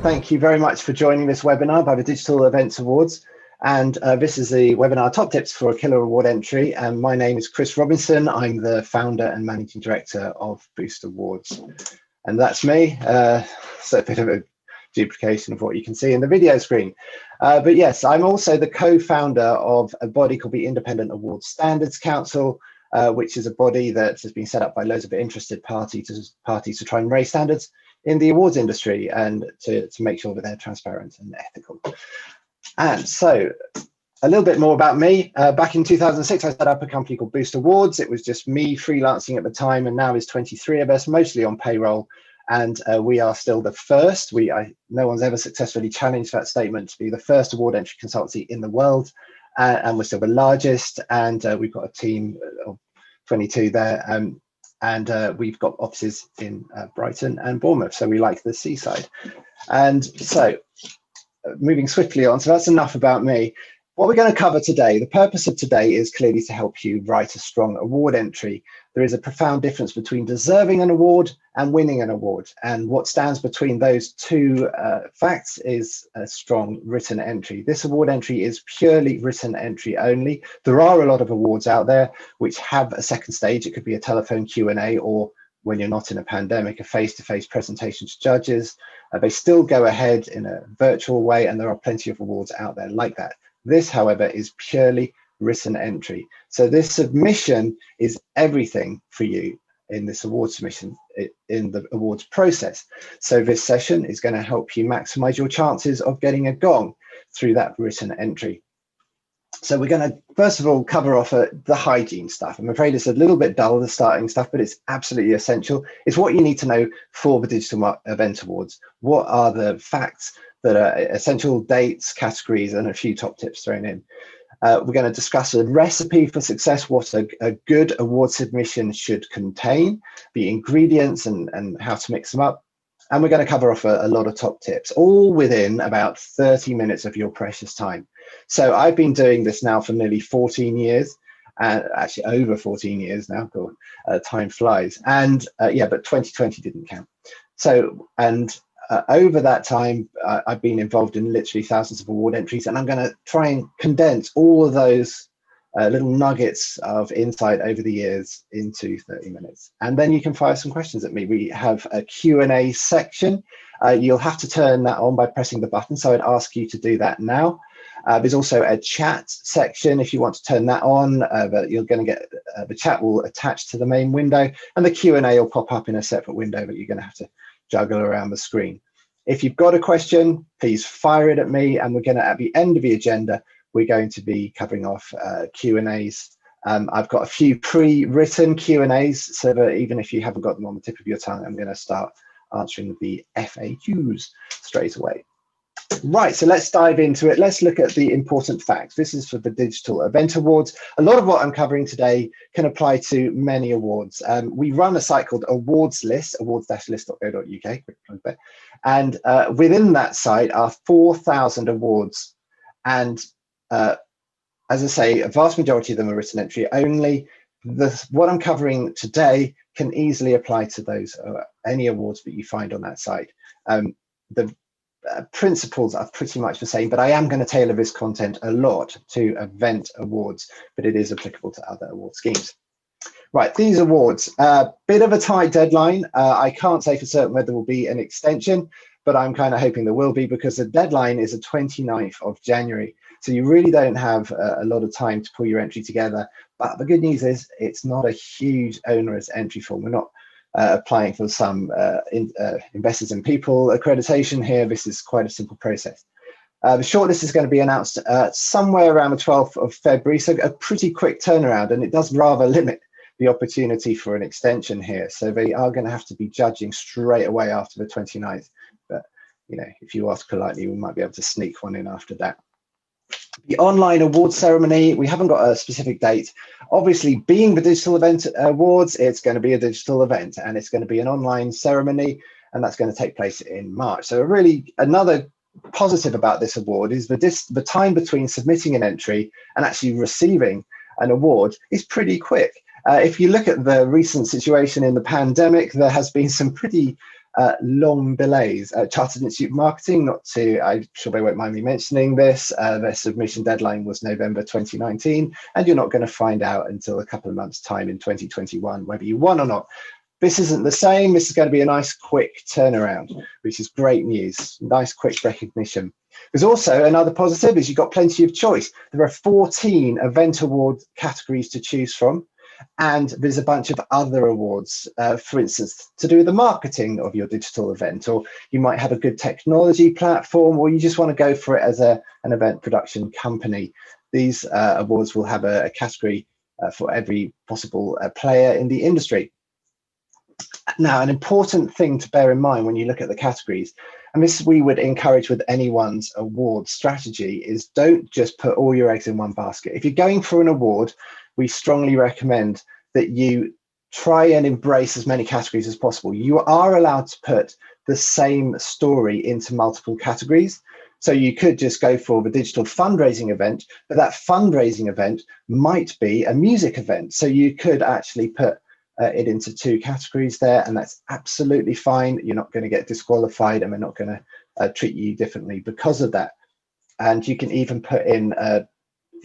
Thank you very much for joining this webinar by the Digital Events Awards. And this is the webinar Top Tips for a Killer Award Entry. And my name is Chris Robinson. I'm the founder and managing director of Boost Awards. And that's me. So a bit of a duplication of what you can see in the video screen. But yes, I'm also the co-founder of a body called the Independent Awards Standards Council, which is a body that has been set up by loads of interested parties to try and raise standards in the awards industry and to make sure that they're transparent and ethical. And so a little bit more about me. Back in 2006, I set up a company called Boost Awards. It was just me freelancing at the time, and now there's 23 of us, mostly on payroll. And we are still the first. No one's ever successfully challenged that statement to be the first award entry consultancy in the world. And we're still the largest. And we've got a team of 22 there. And we've got offices in Brighton and Bournemouth. So we like the seaside. And so moving swiftly on. So that's enough about me. What we're going to cover today, the purpose of today is clearly to help you write a strong award entry. There is a profound difference between deserving an award and winning an award. And what stands between those two facts is a strong written entry. This award entry is purely written entry only. There are a lot of awards out there which have a second stage. It could be a telephone Q&A, or when you're not in a pandemic, a face-to-face presentation to judges. They still go ahead in a virtual way, and there are plenty of awards out there like that. This, however, is purely written entry. So this submission is everything for you in this award submission, in the awards process. So this session is going to help you maximize your chances of getting a gong through that written entry. So we're going to, first of all, cover off the hygiene stuff. I'm afraid it's a little bit dull, the starting stuff, but it's absolutely essential. It's what you need to know for the Digital Event Awards. What are the facts that are essential, dates, categories, and a few top tips thrown in. We're going to discuss a recipe for success, what a good award submission should contain, the ingredients and how to mix them up. And we're going to cover off a lot of top tips, all within about 30 minutes of your precious time. So I've been doing this now for nearly 14 years, actually over 14 years now, God, time flies. And yeah, but 2020 didn't count. So, over that time, I've been involved in literally thousands of award entries, and I'm going to try and condense all of those little nuggets of insight over the years into 30 minutes. And then you can fire some questions at me. We have a Q&A section. You'll have to turn that on by pressing the button, so I'd ask you to do that now. There's also a chat section if you want to turn that on, but you're going to get the chat will attach to the main window, and the Q&A will pop up in a separate window, but you're going to have to juggle around the screen. If you've got a question, please fire it at me, and we're going to, at the end of the agenda, we're going to be covering off Q&As. I've got a few pre-written Q&As, so that even if you haven't got them on the tip of your tongue, I'm going to start answering the FAQs straight away. Right, so let's dive into it. Let's look at the important facts. This is for the Digital Event Awards. A lot of what I'm covering today can apply to many awards. We run a site called Awards List, awards-list.co.uk, and within that site are 4,000 awards. And as I say, a vast majority of them are written entry only. What I'm covering today can easily apply to those any awards that you find on that site. The principles are pretty much the same, but I am going to tailor this content a lot to event awards, but it is applicable to other award schemes. Right, these awards, bit of a tight deadline. I can't say for certain whether there will be an extension, but I'm kind of hoping there will be, because the deadline is the 29th of January. So you really don't have a lot of time to pull your entry together. But the good news is it's not a huge onerous entry form. We're not applying for some Investors in People accreditation here. This is quite a simple process. The shortlist is going to be announced somewhere around the 12th of February, so a pretty quick turnaround, and it does rather limit the opportunity for an extension here. So they are going to have to be judging straight away after the 29th. But, you know, if you ask politely, we might be able to sneak one in after that. The online award ceremony, we haven't got a specific date. Obviously, being the Digital Event Awards, it's going to be a digital event, and it's going to be an online ceremony, and that's going to take place in March. So really, another positive about this award is the time between submitting an entry and actually receiving an award is pretty quick. If you look at the recent situation in the pandemic, there has been some pretty long delays. Chartered Institute of Marketing, I'm sure they won't mind me mentioning this, their submission deadline was November 2019, and you're not going to find out until a couple of months' time in 2021 whether you won or not. This isn't the same. This is going to be a nice quick turnaround, which is great news. Nice quick recognition. There's also another positive is you've got plenty of choice. There are 14 event award categories to choose from, and there's a bunch of other awards, for instance, to do with the marketing of your digital event, or you might have a good technology platform, or you just want to go for it as an event production company. These awards will have a category for every possible player in the industry. Now, an important thing to bear in mind when you look at the categories, and this we would encourage with anyone's award strategy, is don't just put all your eggs in one basket. If you're going for an award, we strongly recommend that you try and embrace as many categories as possible. You are allowed to put the same story into multiple categories. So you could just go for the digital fundraising event, but that fundraising event might be a music event. So you could actually put it into 2 categories there, and that's absolutely fine. You're not going to get disqualified, and we're not going to treat you differently because of that. And you can even put in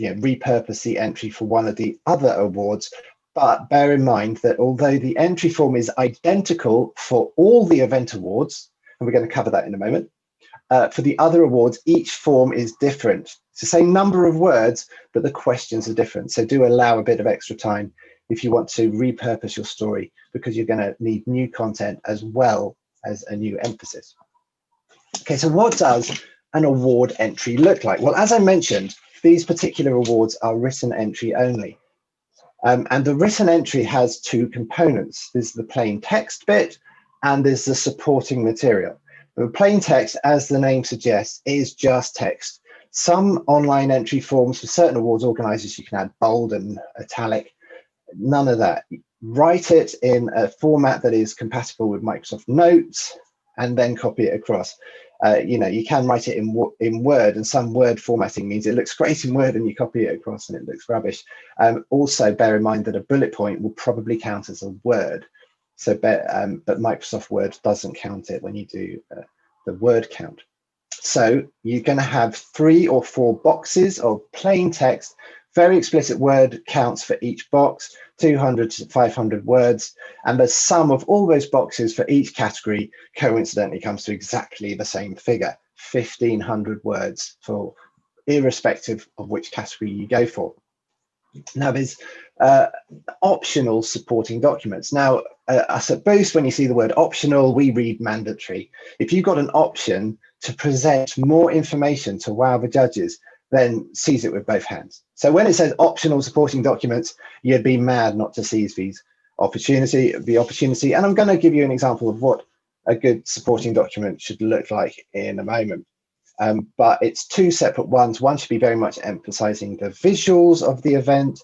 repurpose the entry for one of the other awards, but bear in mind that although the entry form is identical for all the event awards, and we're going to cover that in a moment, for the other awards, each form is different. It's the same number of words, but the questions are different. So do allow a bit of extra time if you want to repurpose your story, because you're going to need new content as well as a new emphasis. Okay, so what does an award entry look like? Well, as I mentioned, these particular awards are written entry only. And the written entry has 2 components. There's the plain text bit, and there's the supporting material. The plain text, as the name suggests, is just text. Some online entry forms for certain awards organizers, you can add bold and italic. None of that. Write it in a format that is compatible with Microsoft Notes, and then copy it across. You can write it in Word, and some Word formatting means it looks great in Word and you copy it across and it looks rubbish. Also bear in mind that a bullet point will probably count as a word. So, but Microsoft Word doesn't count it when you do the word count. So you're going to have 3 or 4 boxes of plain text, very explicit word counts for each box, 200 to 500 words, and the sum of all those boxes for each category coincidentally comes to exactly the same figure, 1,500 words, for irrespective of which category you go for. Now there's optional supporting documents. Now us at Boost, when you see the word optional, we read mandatory. If you've got an option to present more information to wow the judges, then seize it with both hands. So when it says optional supporting documents, you'd be mad not to seize the opportunity. And I'm going to give you an example of what a good supporting document should look like in a moment. But it's 2 separate ones. One should be very much emphasizing the visuals of the event,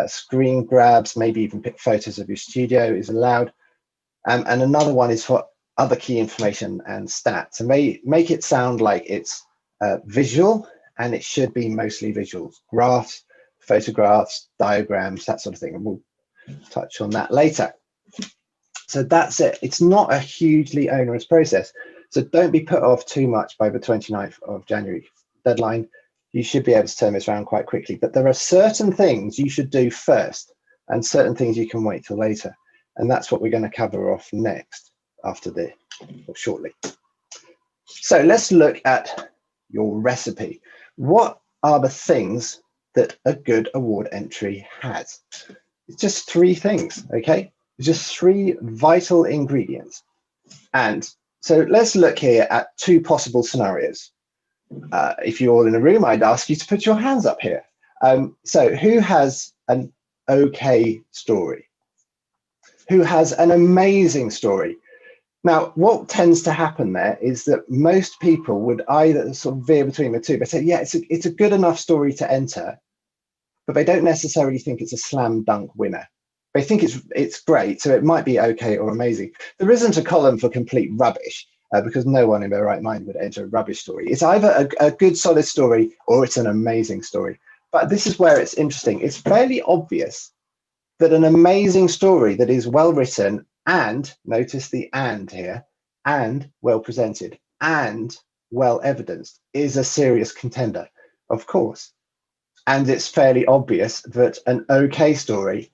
screen grabs, maybe even pick photos of your studio is allowed. And another one is for other key information and stats. And make it sound like it's visual, and it should be mostly visuals, graphs, photographs, diagrams, that sort of thing. And we'll touch on that later. So that's it. It's not a hugely onerous process. So don't be put off too much by the 29th of January deadline. You should be able to turn this around quite quickly. But there are certain things you should do first and certain things you can wait till later. And that's what we're going to cover off next shortly. So let's look at your recipe. What are the things that a good award entry has? It's just 3 things, okay? It's just 3 vital ingredients. And so let's look here at 2 possible scenarios. If you're all in a room, I'd ask you to put your hands up here. So who has an okay story? Who has an amazing story? Now, what tends to happen there is that most people would either sort of veer between the 2. They say, yeah, it's a good enough story to enter, but they don't necessarily think it's a slam dunk winner. They think it's great, so it might be okay or amazing. There isn't a column for complete rubbish, because no one in their right mind would enter a rubbish story. It's either a good, solid story or it's an amazing story. But this is where it's interesting. It's fairly obvious that an amazing story that is well written and, notice the and here, and well presented and well evidenced is a serious contender, of course. And it's fairly obvious that an okay story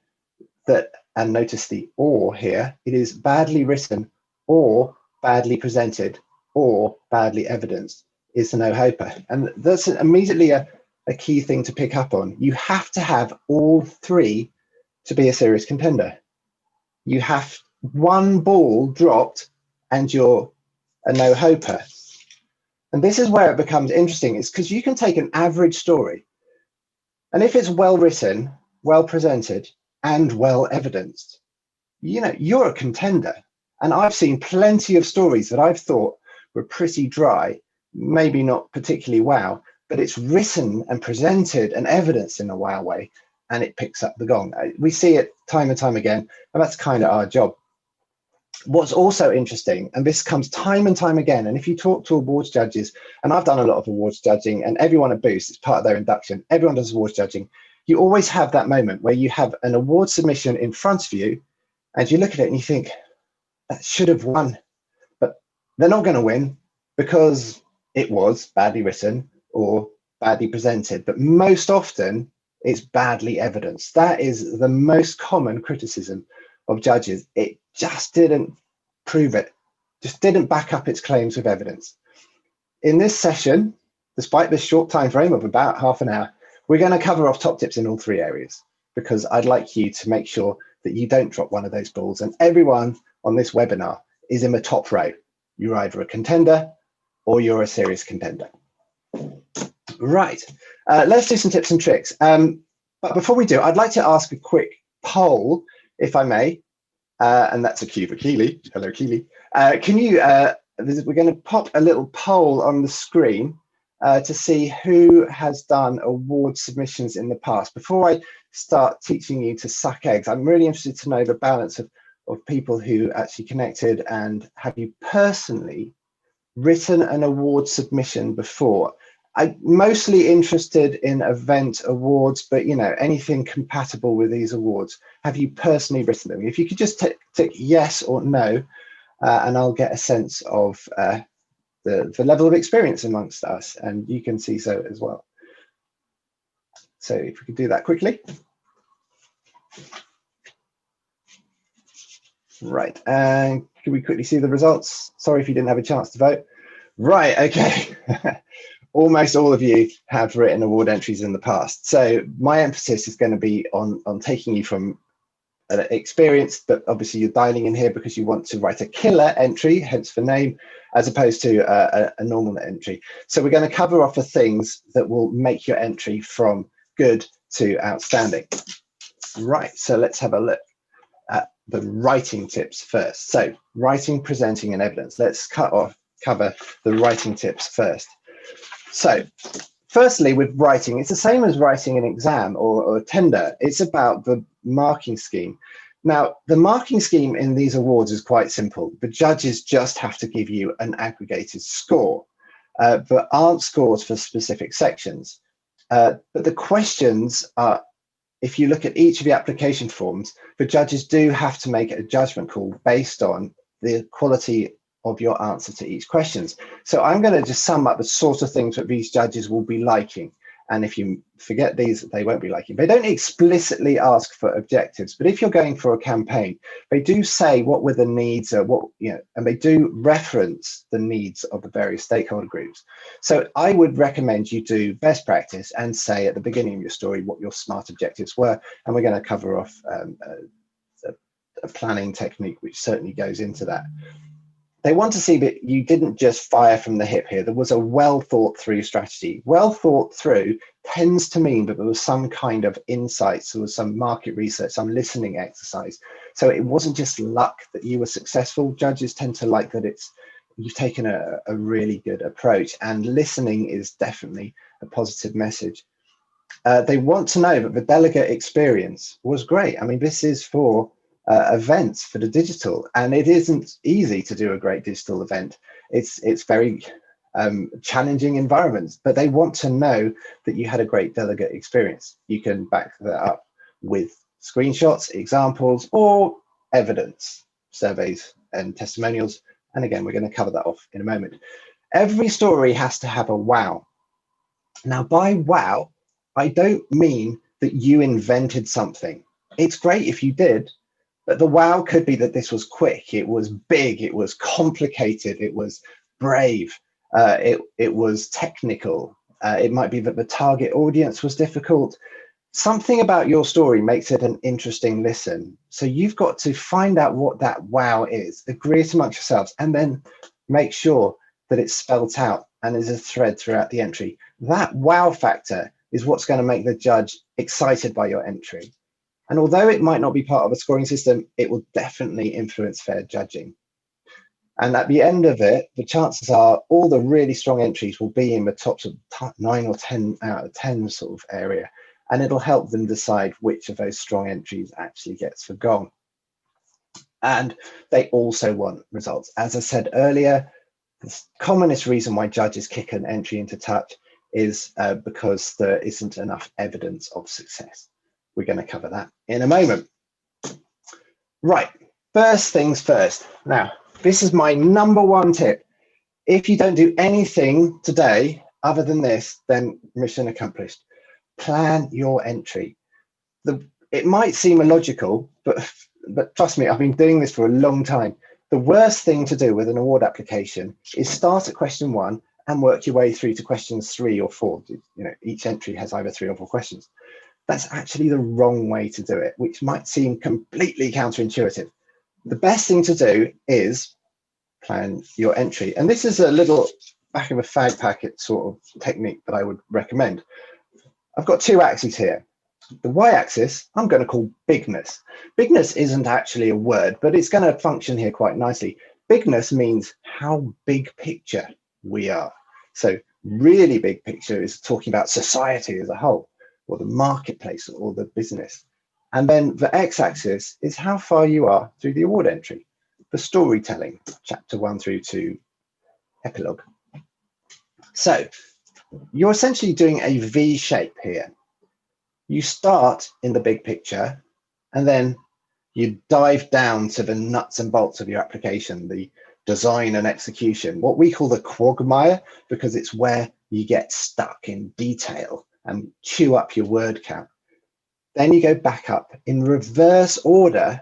that, and notice the or here, it is badly written or badly presented or badly evidenced is a no-hoper. And that's immediately a key thing to pick up on. You have to have all three to be a serious contender. You have one ball dropped and you're a no-hoper. And this is where it becomes interesting, is because you can take an average story, and if it's well written, well presented, and well evidenced, you know, you're a contender. And I've seen plenty of stories that I've thought were pretty dry, maybe not particularly wow, but it's written and presented and evidenced in a wow way, and it picks up the gong. We see it time and time again, and that's kind of our job. What's also interesting, and this comes time and time again, and if you talk to awards judges, and I've done a lot of awards judging, and everyone at Boost, it's part of their induction, everyone does awards judging, you always have that moment where you have an award submission in front of you, and you look at it and you think, that should have won, but they're not going to win because it was badly written or badly presented, but most often it's badly evidenced. That is the most common criticism of judges. It just didn't prove it, just didn't back up its claims with evidence. In this session, despite this short time frame of about half an hour, we're going to cover off top tips in all three areas, because I'd like you to make sure that you don't drop one of those balls, and everyone on this webinar is in the top row. You're either a contender or you're a serious contender. Right, let's do some tips and tricks. But before we do, I'd like to ask a quick poll, if I may, and that's a cue for Keely. Hello, Keely. Can you, we're going to pop a little poll on the screen to see who has done award submissions in the past. Before I start teaching you to suck eggs, I'm really interested to know the balance of people who actually connected, and have you personally written an award submission before? I'm mostly interested in event awards, but you know, anything compatible with these awards. Have you personally written them? If you could just tick yes or no, and I'll get a sense of the level of experience amongst us, and you can see so as well. So if we could do that quickly. Right, and can we quickly see the results? Sorry if you didn't have a chance to vote. Right, okay. Almost all of you have written award entries in the past. So my emphasis is going to be on taking you from experience, but obviously you're dialing in here because you want to write a killer entry, hence the name, as opposed to a normal entry. So we're going to cover off the things that will make your entry from good to outstanding. Right, so let's have a look at the writing tips first. So writing, presenting, and evidence. Let's cover the writing tips first. So firstly, with writing, it's the same as writing an exam or a tender. It's about the marking scheme. Now, the marking scheme in these awards is quite simple. The judges just have to give you an aggregated score. There aren't scores for specific sections. But the questions are, if you look at each of the application forms, the judges do have to make a judgment call based on the quality of your answer to each questions. So I'm going to just sum up the sort of things that these judges will be liking. And if you forget these, they won't be liking. They don't explicitly ask for objectives, but if you're going for a campaign, they do say what were the needs, and they do reference the needs of the various stakeholder groups. So I would recommend you do best practice and say at the beginning of your story what your SMART objectives were. And we're going to cover off a planning technique, which certainly goes into that. They want to see that you didn't just fire from the hip here. There was a well thought through strategy. Well thought through tends to mean that there was some kind of insights, there was some market research, some listening exercise. So it wasn't just luck that you were successful. Judges tend to like that you've taken a really good approach, and listening is definitely a positive message. They want to know that the delegate experience was great. I mean, this is for events for the digital, and it isn't easy to do a great digital event. It's very challenging environments, but they want to know that you had a great delegate experience. You can back that up with screenshots, examples, or evidence, surveys and testimonials, And again, we're going to cover that off in a moment. Every story has to have a wow. Now, by wow, I don't mean that you invented something. It's great if you did, but the wow could be that this was quick, it was big, it was complicated, it was brave, it was technical. It might be that the target audience was difficult. Something about your story makes it an interesting listen. So you've got to find out what that wow is, agree it amongst yourselves, and then make sure that it's spelt out and is a thread throughout the entry. That wow factor is what's going to make the judge excited by your entry. And although it might not be part of a scoring system, it will definitely influence fair judging. And at the end of it, the chances are all the really strong entries will be in the top sort of 9 or 10 out of 10 sort of area. And it'll help them decide which of those strong entries actually gets the gong. And they also want results. As I said earlier, the commonest reason why judges kick an entry into touch is because there isn't enough evidence of success. We're going to cover that in a moment. Right, first things first. Now, this is my #1 tip. If you don't do anything today other than this, then mission accomplished. Plan your entry. It might seem illogical, but trust me, I've been doing this for a long time. The worst thing to do with an award application is start at question 1 and work your way through to questions 3 or 4. You know, each entry has either 3 or 4 questions. That's actually the wrong way to do it, which might seem completely counterintuitive. The best thing to do is plan your entry. And this is a little back of a fag packet sort of technique that I would recommend. I've got 2 axes here. The y-axis, I'm going to call bigness. Bigness isn't actually a word, but it's going to function here quite nicely. Bigness means how big picture we are. So really big picture is talking about society as a whole, or the marketplace, or the business. And then the x-axis is how far you are through the award entry, the storytelling, chapter 1 through to epilogue. So you're essentially doing a V shape here. You start in the big picture, and then you dive down to the nuts and bolts of your application, the design and execution, what we call the quagmire, because it's where you get stuck in detail and chew up your word count. Then you go back up in reverse order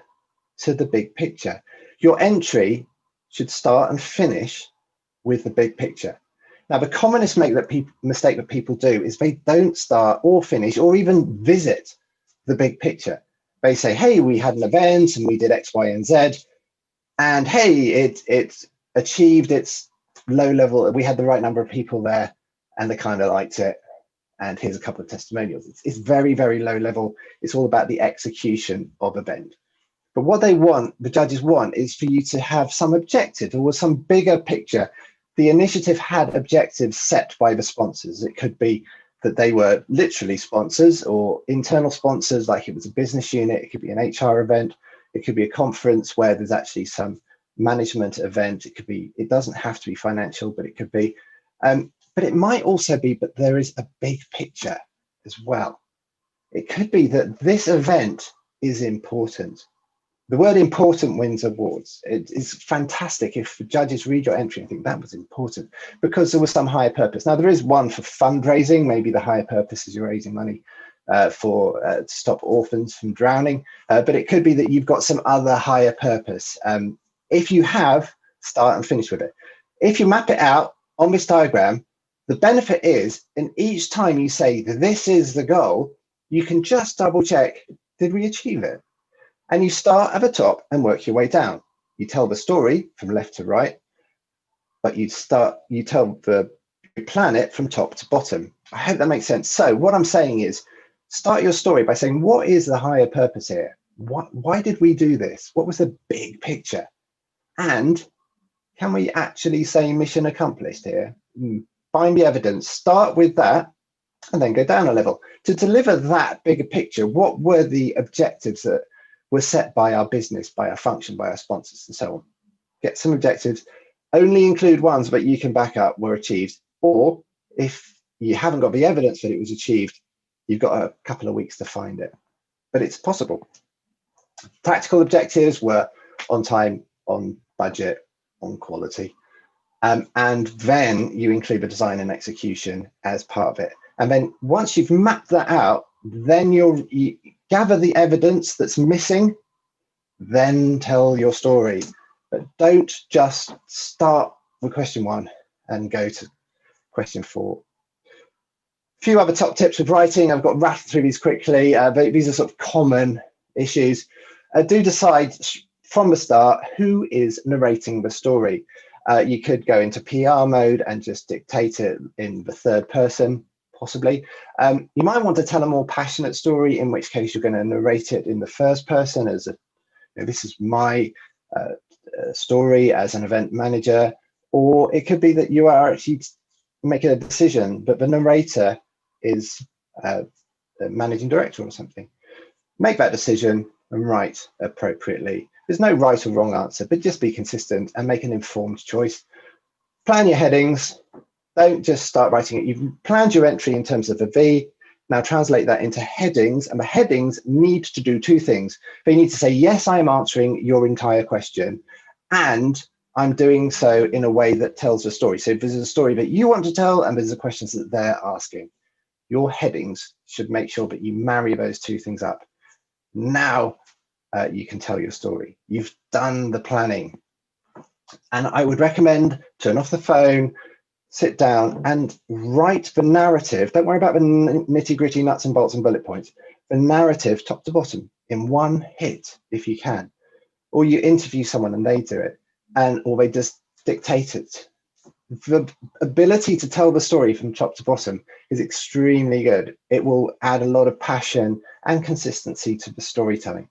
to the big picture. Your entry should start and finish with the big picture. Now, the commonest mistake that people do is they don't start or finish or even visit the big picture. They say, hey, we had an event and we did X, Y, and Z. And hey, it achieved its low level. We had the right number of people there and they kind of liked it. And here's a couple of testimonials. It's very, very low level. It's all about the execution of event. But what they want, the judges want, is for you to have some objective or some bigger picture. The initiative had objectives set by the sponsors. It could be that they were literally sponsors or internal sponsors, like it was a business unit. It could be an HR event. It could be a conference where there's actually some management event. It could be, it doesn't have to be financial, but it could be. But it might also be, but there is a big picture as well. It could be that this event is important. The word important wins awards. It is fantastic if judges read your entry and think that was important because there was some higher purpose. Now, there is one for fundraising. Maybe the higher purpose is you're raising money to stop orphans from drowning. But it could be that you've got some other higher purpose. If you have, start and finish with it. If you map it out on this diagram, the benefit is, in each time you say this is the goal, you can just double check, did we achieve it? And you start at the top and work your way down. You tell the story from left to right, but you plan it from top to bottom. I hope that makes sense. So what I'm saying is, start your story by saying, what is the higher purpose here? Why did we do this? What was the big picture? And can we actually say mission accomplished here? Find the evidence, start with that, and then go down a level. To deliver that bigger picture, what were the objectives that were set by our business, by our function, by our sponsors, and so on? Get some objectives, only include ones that you can back up were achieved, or if you haven't got the evidence that it was achieved, you've got a couple of weeks to find it. But it's possible. Practical objectives were on time, on budget, on quality. And then you include the design and execution as part of it. And then once you've mapped that out, then you gather the evidence that's missing, then tell your story. But don't just start with question 1 and go to question 4. A few other top tips with writing. I've got rattled through these quickly, but these are sort of common issues. Do decide from the start who is narrating the story. You could go into PR mode and just dictate it in the third person, possibly. You might want to tell a more passionate story, in which case you're going to narrate it in the first person as this is my story as an event manager. Or it could be that you are actually making a decision, but the narrator is the managing director or something. Make that decision and write appropriately. There's no right or wrong answer, but just be consistent and make an informed choice. Plan your headings. Don't just start writing it. You've planned your entry in terms of a V. Now translate that into headings, and the headings need to do 2 things. They need to say, yes, I am answering your entire question, and I'm doing so in a way that tells a story. So if there's a story that you want to tell and there's the questions that they're asking, your headings should make sure that you marry those 2 things up. Now you can tell your story. You've done the planning. And I would recommend turn off the phone, sit down and write the narrative. Don't worry about the nitty gritty nuts and bolts and bullet points. The narrative top to bottom in one hit, if you can. Or you interview someone and they do it, or they just dictate it. The ability to tell the story from top to bottom is extremely good. It will add a lot of passion and consistency to the storytelling.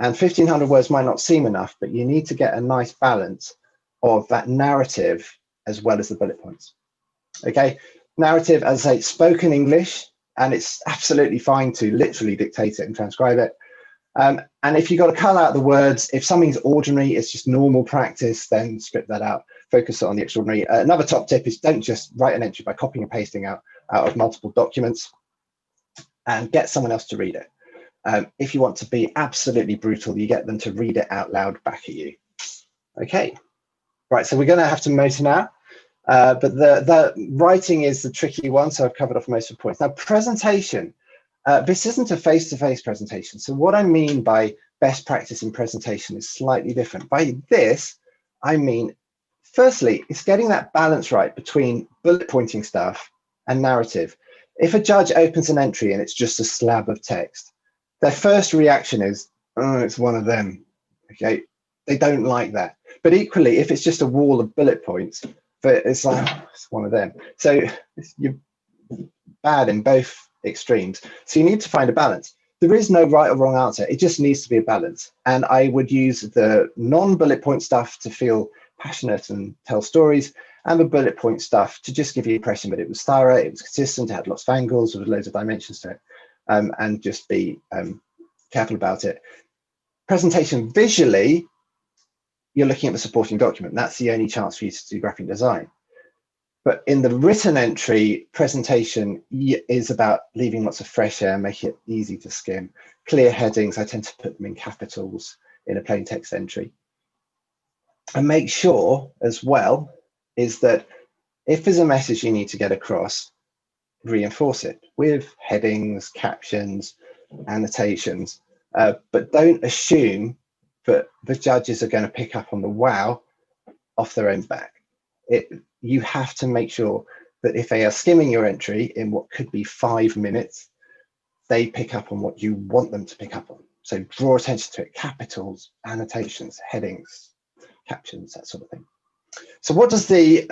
And 1,500 words might not seem enough, but you need to get a nice balance of that narrative as well as the bullet points. Okay, narrative, as I say, spoken English, and it's absolutely fine to literally dictate it and transcribe it. And if you've got to cut out the words, if something's ordinary, it's just normal practice, then script that out. Focus on the extraordinary. Another top tip is don't just write an entry by copying and pasting out of multiple documents, and get someone else to read it. If you want to be absolutely brutal, you get them to read it out loud back at you. Okay, right, so we're going to have to motor now, but the writing is the tricky one, so I've covered off most of the points. Now, presentation. This isn't a face-to-face presentation, so what I mean by best practice in presentation is slightly different. By this, I mean, firstly, it's getting that balance right between bullet pointing stuff and narrative. If a judge opens an entry and it's just a slab of text, their first reaction is, oh, it's one of them. Okay, they don't like that. But equally, if it's just a wall of bullet points, but it's like, oh, it's one of them. So you're bad in both extremes. So you need to find a balance. There is no right or wrong answer. It just needs to be a balance. And I would use the non-bullet point stuff to feel passionate and tell stories, and the bullet point stuff to just give you the impression that it was thorough, it was consistent, it had lots of angles, with loads of dimensions to it, and just be careful about it. Presentation visually, you're looking at the supporting document. That's the only chance for you to do graphic design. But in the written entry, presentation is about leaving lots of fresh air, make it easy to skim. Clear headings, I tend to put them in capitals in a plain text entry. And make sure as well is that if there's a message you need to get across, reinforce it with headings, captions, annotations. But don't assume that the judges are going to pick up on the wow off their own back. You have to make sure that if they are skimming your entry in what could be 5 minutes, they pick up on what you want them to pick up on. So draw attention to it, capitals, annotations, headings, captions, that sort of thing. So what does the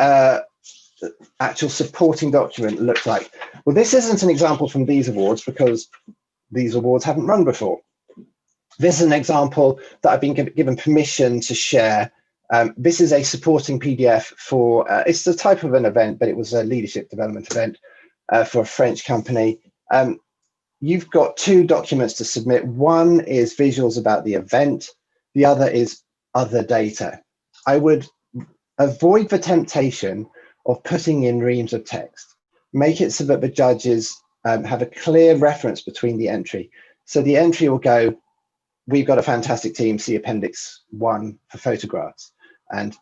actual supporting document look like? Well, this isn't an example from these awards because these awards haven't run before. This is an example that I've been given permission to share. This is a supporting PDF for, it's the type of an event, but it was a leadership development event for a French company. You've got 2 documents to submit. One is visuals about the event. The other is other data. I would avoid the temptation of putting in reams of text. Make it so that the judges have a clear reference between the entry. So the entry will go, we've got a fantastic team, see Appendix 1 for photographs. And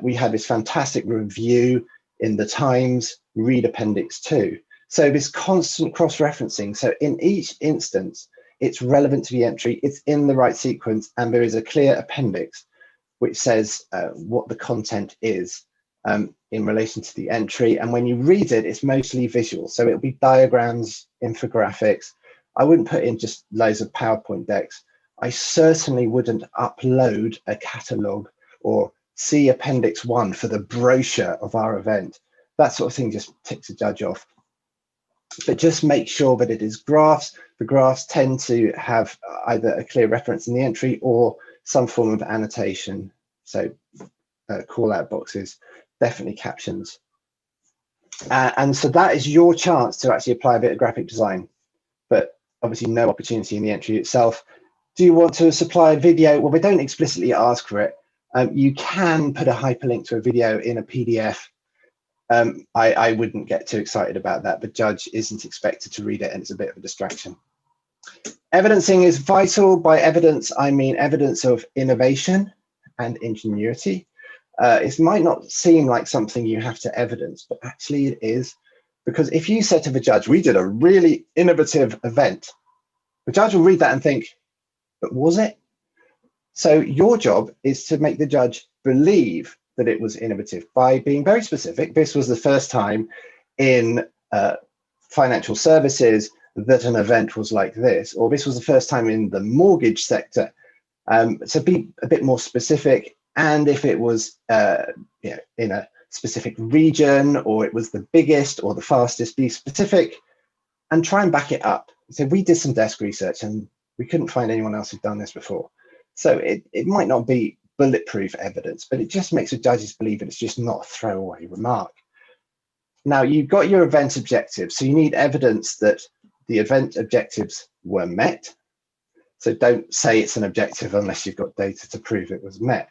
we had this fantastic review in the Times, read Appendix 2. So this constant cross-referencing. So in each instance, it's relevant to the entry, it's in the right sequence, and there is a clear appendix which says what the content is in relation to the entry. And when you read it, it's mostly visual. So it'll be diagrams, infographics. I wouldn't put in just loads of PowerPoint decks. I certainly wouldn't upload a catalogue or see Appendix 1 for the brochure of our event. That sort of thing just ticks a judge off. But just make sure that it is graphs. The graphs tend to have either a clear reference in the entry or some form of annotation. So call out boxes, definitely captions. And so that is your chance to actually apply a bit of graphic design, but obviously no opportunity in the entry itself. Do you want to supply a video? Well, we don't explicitly ask for it. You can put a hyperlink to a video in a PDF. I wouldn't get too excited about that. The judge isn't expected to read it, and it's a bit of a distraction. Evidencing is vital. By evidence, I mean evidence of innovation and ingenuity. It might not seem like something you have to evidence, but actually it is. Because if you said to the judge, we did a really innovative event, the judge will read that and think, but was it? So your job is to make the judge believe that it was innovative by being very specific. This was the first time in financial services that an event was like this, or this was the first time in the mortgage sector. So be a bit more specific. And if it was in a specific region, or it was the biggest or the fastest, be specific and try and back it up. So we did some desk research and we couldn't find anyone else who'd done this before. So it might not be bulletproof evidence, but it just makes the judges believe that it's just not a throwaway remark. Now, you've got your event objectives, so you need evidence that the event objectives were met. So don't say it's an objective unless you've got data to prove it was met.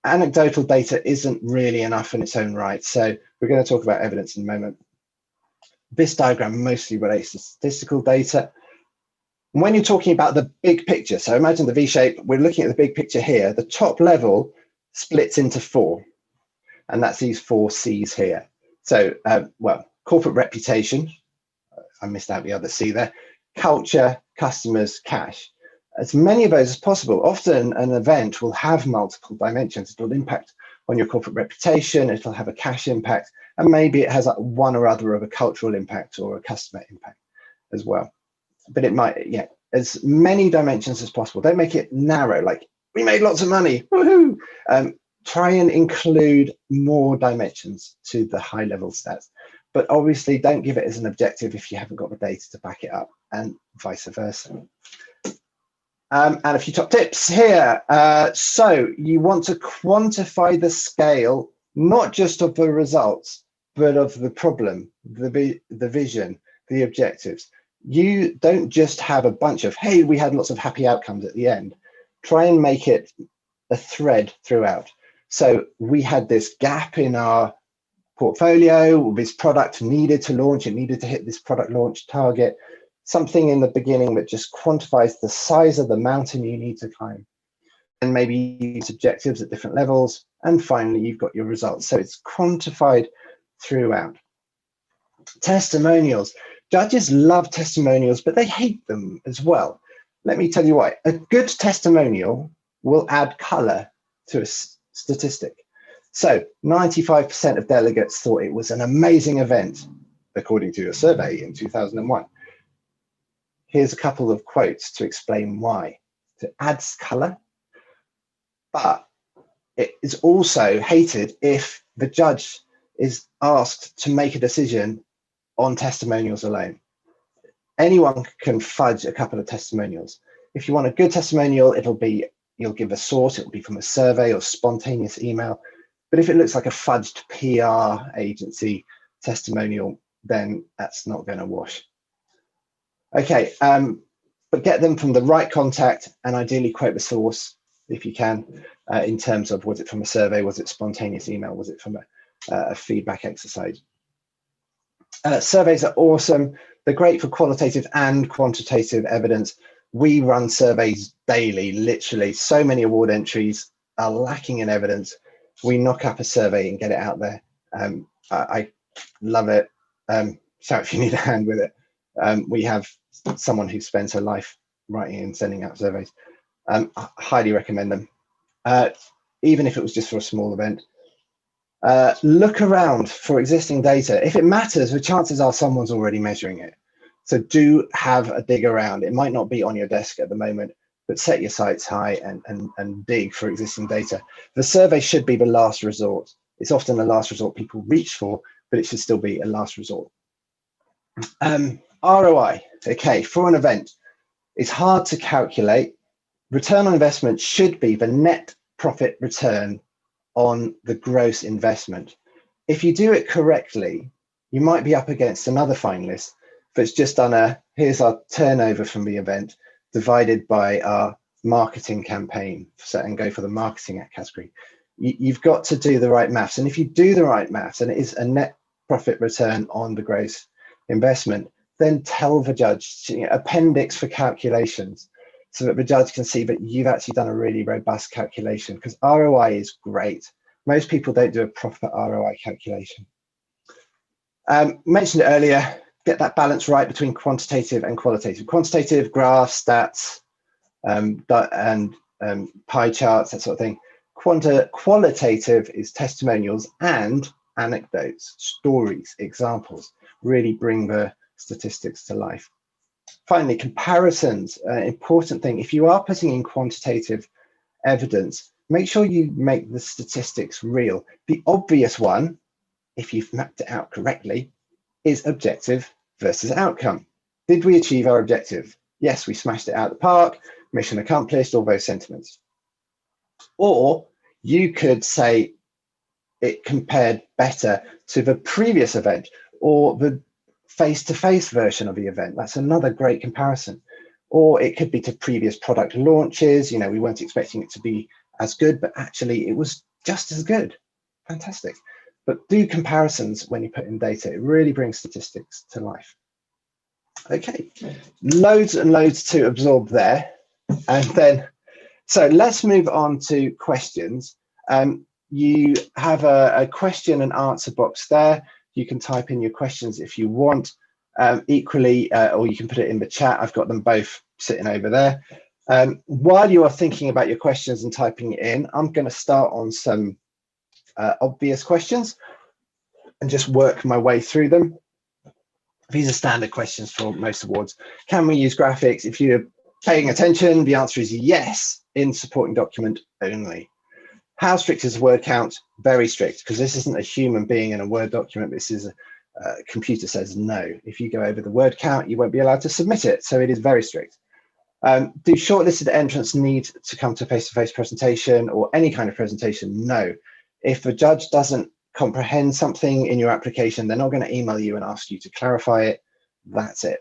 Anecdotal data isn't really enough in its own right, so we're going to talk about evidence in a moment. This diagram mostly relates to statistical data. When you're talking about the big picture, so imagine the V shape, we're looking at the big picture here, the top level splits into 4, and that's these 4 C's here. So, well, corporate reputation, I missed out the other C there, culture, customers, cash. As many of those as possible. Often an event will have multiple dimensions. It'll impact on your corporate reputation, it'll have a cash impact, and maybe it has one or other of a cultural impact or a customer impact as well. But it might, yeah, as many dimensions as possible. Don't make it narrow, like we made lots of money, woohoo! Try and include more dimensions to the high level stats. But obviously don't give it as an objective if you haven't got the data to back it up, and vice versa. And a few top tips here. So you want to quantify the scale, not just of the results, but of the problem, the vision, the objectives. You don't just have a bunch of, hey, we had lots of happy outcomes at the end. Try and make it a thread throughout. So we had this gap in our portfolio, this product needed to launch, it needed to hit this product launch target. Something in the beginning that just quantifies the size of the mountain you need to climb. And maybe use objectives at different levels. And finally, you've got your results. So it's quantified throughout. Testimonials. Judges love testimonials, but they hate them as well. Let me tell you why. A good testimonial will add color to a statistic. So 95% of delegates thought it was an amazing event, according to a survey in 2001. Here's a couple of quotes to explain why. It adds color, but it is also hated if the judge is asked to make a decision on testimonials alone. Anyone can fudge a couple of testimonials. If you want a good testimonial, you'll give a source, it'll be from a survey or spontaneous email. But if it looks like a fudged PR agency testimonial, then that's not going to wash. Okay, but get them from the right contact and ideally quote the source if you can, in terms of, was it from a survey, was it spontaneous email, was it from a feedback exercise? Surveys are awesome. They're great for qualitative and quantitative evidence. We run surveys daily, literally. So many award entries are lacking in evidence. we knock up a survey and get it out there. I love it. Shout if you need a hand with it. We have someone who spends her life writing and sending out surveys. I highly recommend them, even if it was just for a small event. Look around for existing data. If it matters, the chances are someone's already measuring it. So do have a dig around. It might not be on your desk at the moment, but set your sights high and dig for existing data. The survey should be the last resort. It's often the last resort people reach for, but it should still be a last resort. ROI, okay, for an event, it's hard to calculate. Return on investment should be the net profit return on the gross investment. If you do it correctly, you might be up against another finalist that's just done here's our turnover from the event divided by our marketing campaign, and go for the marketing category. You've got to do the right maths. And if you do the right maths and it is a net profit return on the gross investment, then tell the judge, appendix for calculations, so that the judge can see that you've actually done a really robust calculation, because ROI is great. Most people don't do a proper ROI calculation. Mentioned it earlier, get that balance right between quantitative and qualitative. Quantitative, graphs, stats, and pie charts, that sort of thing. Qualitative is testimonials and anecdotes, stories, examples, really bring the statistics to life. Finally, comparisons, important thing. If you are putting in quantitative evidence, make sure you make the statistics real. The obvious one, if you've mapped it out correctly, is objective versus outcome. Did we achieve our objective? Yes, we smashed it out of the park, mission accomplished, all those sentiments. Or you could say it compared better to the previous event or the face-to-face version of the event. That's another great comparison. Or it could be to previous product launches. We weren't expecting it to be as good, but actually it was just as good. Fantastic. But do comparisons when you put in data. It really brings statistics to life. Okay, loads and loads to absorb there. And then, so let's move on to questions. You have a question and answer box there. You can type in your questions if you want. Equally, or you can put it in the chat. I've got them both sitting over there. While you are thinking about your questions and typing it in, I'm going to start on some obvious questions and just work my way through them. These are standard questions for most awards. Can we use graphics? If you're paying attention, the answer is yes, in supporting document only. How strict is the word count? Very strict, because this isn't a human being in a Word document. This is a computer says no. If you go over the word count, you won't be allowed to submit it. So it is very strict. Do shortlisted entrants need to come to a face-to-face presentation or any kind of presentation? No. If the judge doesn't comprehend something in your application, they're not going to email you and ask you to clarify it. That's it.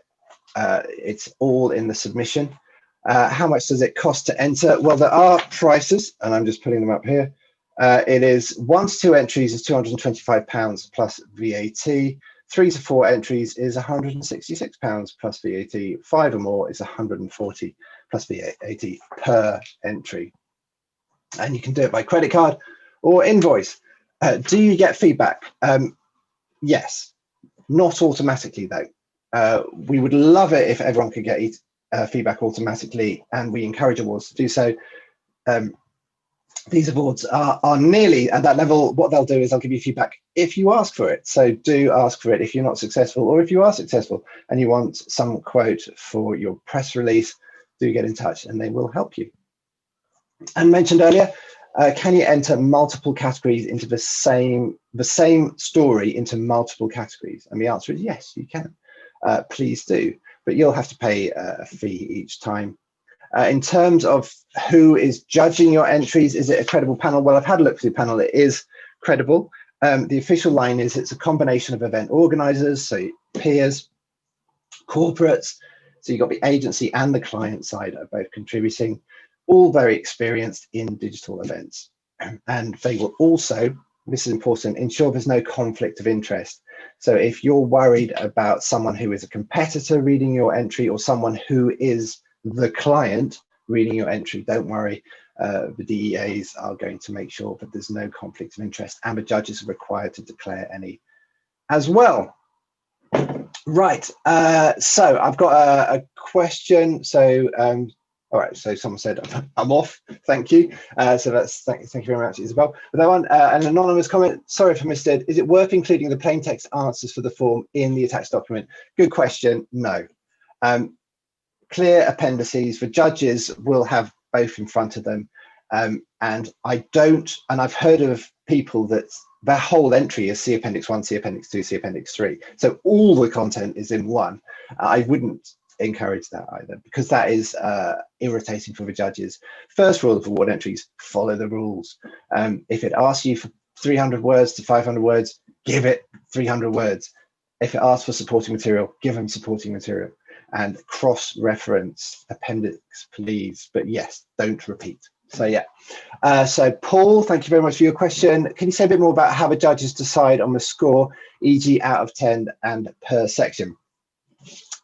It's all in the submission. How much does it cost to enter? Well, there are prices, and I'm just putting them up here. It is 1 to 2 entries is £225 plus VAT. 3 to 4 entries is £166 plus VAT. 5 or more is £140 plus VAT per entry. And you can do it by credit card or invoice. Do you get feedback? Yes, not automatically though. We would love it if everyone could get feedback automatically, and we encourage awards to do so. These awards are nearly at that level. What they'll do is they'll give you feedback if you ask for it. So do ask for it if you're not successful, or if you are successful and you want some quote for your press release, do get in touch and they will help you. And mentioned earlier, can you enter multiple categories into the same story into multiple categories? And the answer is yes, you can. Please do, but you'll have to pay a fee each time. In terms of who is judging your entries, is it a credible panel? Well, I've had a look through the panel. It is credible. The official line is it's a combination of event organizers, so peers, corporates. So you've got the agency and the client side are both contributing, all very experienced in digital events. And they will also, this is important, ensure there's no conflict of interest. So if you're worried about someone who is a competitor reading your entry or someone who is the client reading your entry, don't worry. the DEAs are going to make sure that there's no conflict of interest, and the judges are required to declare any as well. Right, so I've got a question. So, all right, so someone said I'm off, thank you. So that's, thank you very much, Isabel. But that one, an anonymous comment, sorry if I missed it. Is it worth including the plain text answers for the form in the attached document? Good question, no. Clear appendices, the judges will have both in front of them. And I've heard of people that their whole entry is see Appendix 1, see Appendix 2, see Appendix 3. So all the content is in one. I wouldn't encourage that either, because that is irritating for the judges. First rule of award entries, follow the rules. If it asks you for 300 words to 500 words, give it 300 words. If it asks for supporting material, give them supporting material. And cross-reference appendix, please. But yes, don't repeat. So yeah, so Paul, thank you very much for your question. Can you say a bit more about how the judges decide on the score, e.g. out of 10 and per section?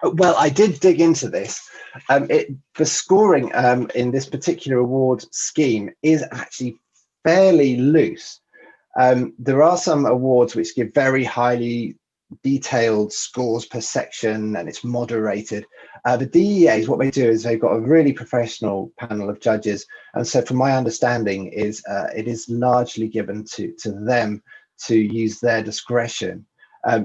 Well, I did dig into this. The scoring in this particular award scheme is actually fairly loose. There are some awards which give very highly detailed scores per section, and it's moderated. The DEAs, what they do is they've got a really professional panel of judges, and so from my understanding is it is largely given to them to use their discretion.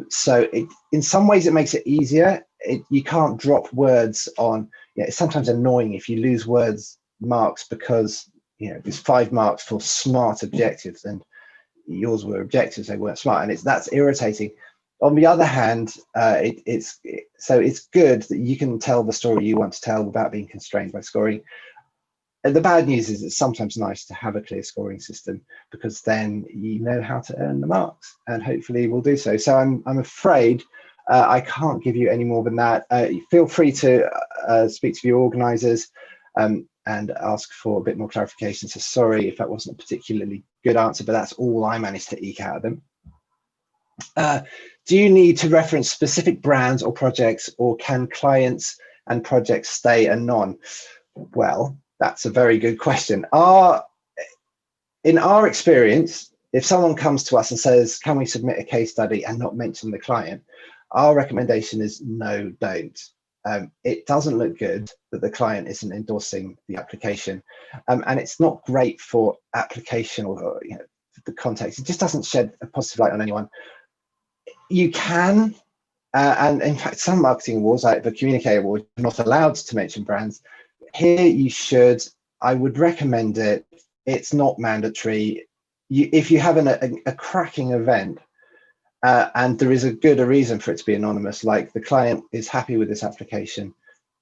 So in some ways it makes it easier. You can't drop words on, it's sometimes annoying if you lose words marks because there's 5 marks for smart objectives and yours were objectives, they weren't smart, and that's irritating. On the other hand, it's good that you can tell the story you want to tell without being constrained by scoring. And the bad news is it's sometimes nice to have a clear scoring system, because then you know how to earn the marks, and hopefully we'll do so. So I'm afraid I can't give you any more than that. Feel free to speak to your organisers and ask for a bit more clarification. So sorry if that wasn't a particularly good answer, but that's all I managed to eke out of them. Do you need to reference specific brands or projects, or can clients and projects stay anon? Well, that's a very good question. In our experience, if someone comes to us and says, can we submit a case study and not mention the client, our recommendation is no, don't. It doesn't look good that the client isn't endorsing the application, and it's not great for application or the context. It just doesn't shed a positive light on anyone. You can, and in fact, some marketing awards, like the Communique Award, are not allowed to mention brands. Here, you should. I would recommend it. It's not mandatory. If you have a cracking event, and there is a good reason for it to be anonymous, like the client is happy with this application,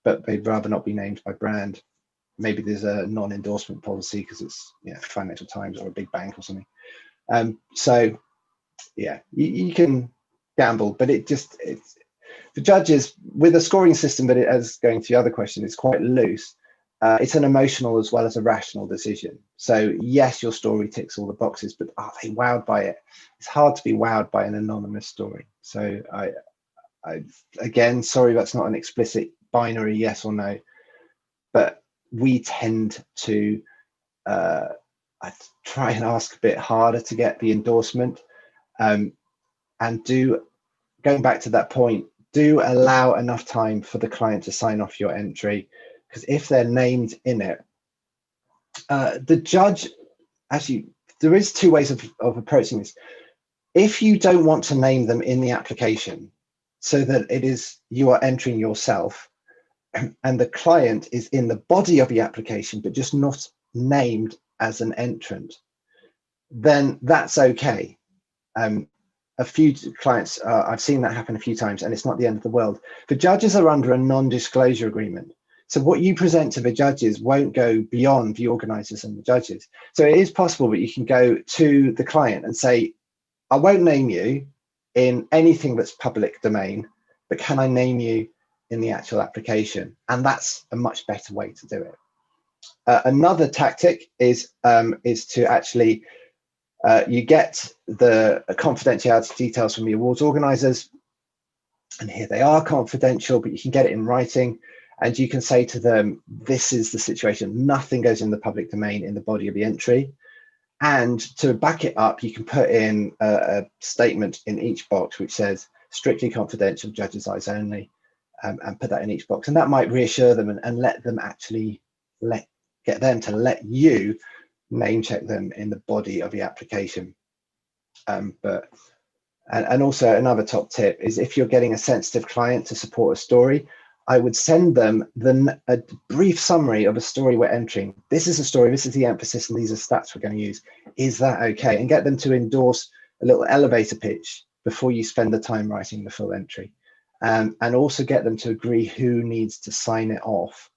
but they'd rather not be named by brand. Maybe there's a non-endorsement policy because it's Financial Times or a big bank or something. So yeah, you can gamble, but it's the judges with a scoring system, but as going to the other question, it's quite loose. It's an emotional as well as a rational decision. So yes, your story ticks all the boxes, but are they wowed by it? It's hard to be wowed by an anonymous story. So I again, sorry, that's not an explicit binary yes or no, but we tend to I try and ask a bit harder to get the endorsement, and going back to that point, do allow enough time for the client to sign off your entry, because if they're named in it, the judge, actually, there is 2 ways of approaching this. If you don't want to name them in the application, so that it is you are entering yourself, and the client is in the body of the application, but just not named as an entrant, then that's okay. A few clients, I've seen that happen a few times, and it's not the end of the world. The judges are under a non-disclosure agreement. So what you present to the judges won't go beyond the organisers and the judges. So it is possible that you can go to the client and say, I won't name you in anything that's public domain, but can I name you in the actual application? And that's a much better way to do it. Another tactic is to actually, you get the confidentiality details from the awards organisers, and here they are confidential, but you can get it in writing. And you can say to them, this is the situation. Nothing goes in the public domain in the body of the entry. And to back it up, you can put in a statement in each box which says strictly confidential, judge's eyes only, and put that in each box. And that might reassure them and let them actually get them to let you name check them in the body of the application. And also another top tip is, if you're getting a sensitive client to support a story, I would send them a brief summary of a story we're entering. This is a story, this is the emphasis, and these are stats we're going to use. Is that okay? And get them to endorse a little elevator pitch before you spend the time writing the full entry. And also get them to agree who needs to sign it off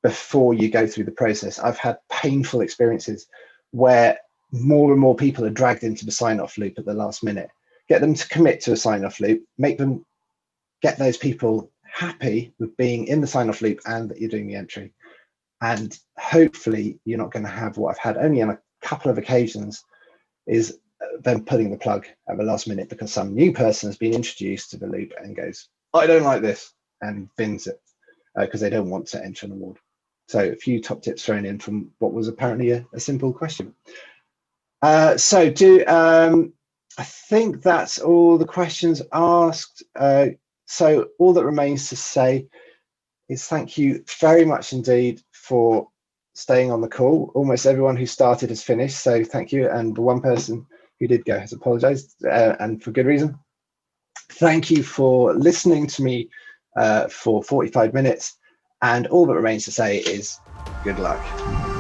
before you go through the process. I've had painful experiences where more and more people are dragged into the sign-off loop at the last minute. Get them to commit to a sign-off loop, get those people happy with being in the sign-off loop and that you're doing the entry. And hopefully you're not going to have what I've had only on a couple of occasions, is them pulling the plug at the last minute because some new person has been introduced to the loop and goes, I don't like this, and bins it because they don't want to enter an award. So a few top tips thrown in from what was apparently a simple question. I think that's all the questions asked. So all that remains to say is thank you very much indeed for staying on the call. Almost everyone who started has finished, so thank you. And the one person who did go has apologized, and for good reason. Thank you for listening to me for 45 minutes. And all that remains to say is good luck.